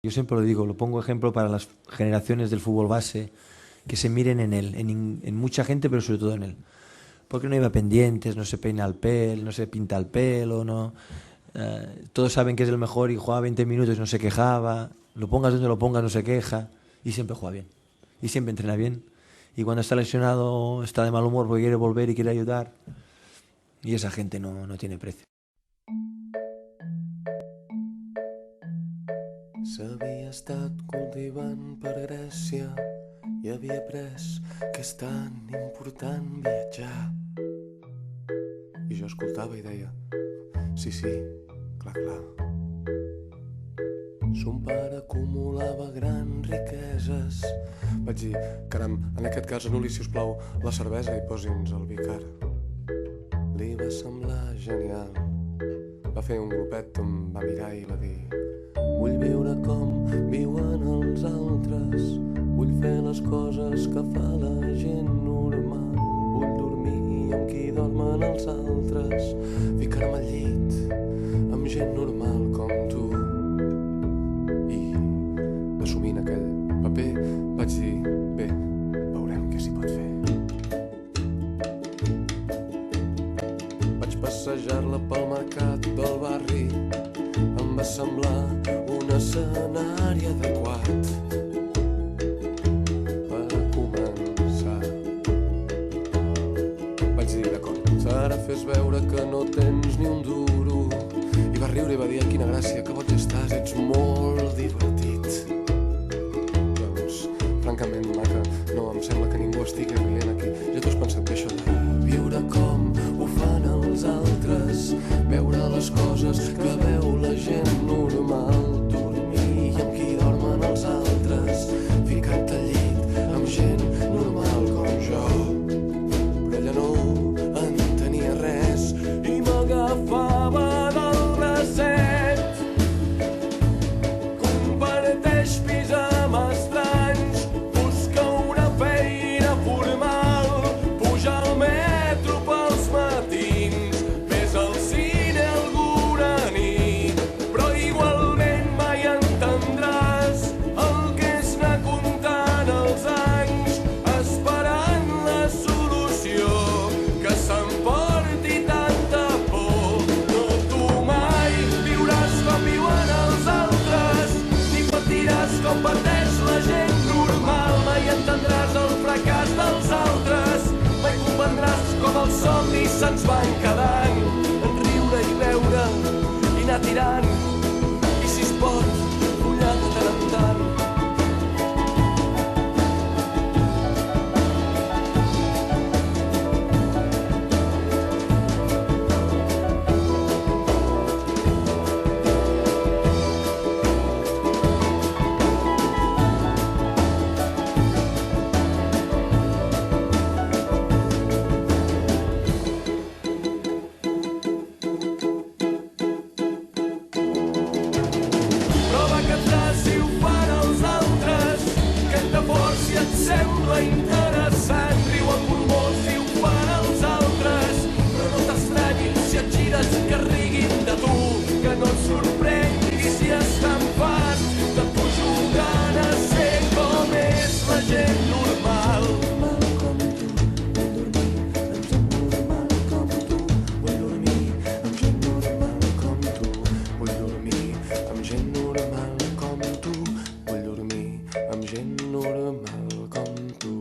Yo siempre lo digo, lo pongo ejemplo para las generaciones del fútbol base, que se miren en él, en mucha gente, pero sobre todo en él. Porque no lleva pendientes, no se peina el pelo, no se pinta el pelo, no. Todos saben que es el mejor y juega 20 minutos y no se quejaba. Lo pongas donde lo pongas, no se queja. Y siempre juega bien. Y siempre entrena bien. Y cuando está lesionado está de mal humor porque quiere volver y quiere ayudar. Y esa gente no tiene precio. S'havia estat cultivant per Grècia i havia après que és tan important viatjar. I jo escoltava i deia, sí, clar, clar. Son pare acumulava grans riqueses. Vaig dir, caram, en aquest cas anul·li, si us plau, la cervesa i posi'ns el vi car. Li va semblar genial. Va fer un grupet, em va mirar i va dir, vull viure com viuen els altres, vull fer les coses que fa la gent normal, vull dormir amb qui dormen els altres, ficar-me al llit amb gent normal com tu. I assumint aquell paper vaig dir, bé, veurem què s'hi pot fer. Vaig passejar-la pel mercat del barri, em va semblar un escenari adequat per començar. Vaig dir, d'acord, ara fes veure que no tens ni un duro. I va riure i va dir, quina gràcia, que boig estàs, ets molt divertit. Doncs, francament, maca, no em sembla que ningú estigui rient aquí. Ja t'ho has pensat que això de viure com ho fan els altres, veure les coses que veu la gent normal, dormir amb qui dormen els altres, ficar-te al llit amb gent normal com jo. Però ella no entenia res i m'agafava del bracet. Comparteix pis amb estranys, busca una feina formal, puja al metro pels matins, ves al cine alguna nit, però igualment mai entendràs el que és anar comptant els anys, esperant la solució que s'emporti tanta por. No, tu mai viuràs com viuen els altres, ni patiràs com pateix la gent normal, mai entendràs el fracàs dels altres, mai comprendràs com els somnis se'ns van quedant, en riure i beure i anar tirant, i si es pot, follar de tant en tant. Prova que et si ho fan els altres, que et devors si et sembla interessant. Riu amb humor si ho fan els altres, però no t'estranyis si et gires que riguin de tu, que no et sorprengui si estan fas de tu jugant a ser com és la gent normal. Vull dormir amb gent normal com tu, vull dormir amb gent normal com tu, vull dormir amb gent normal com tu.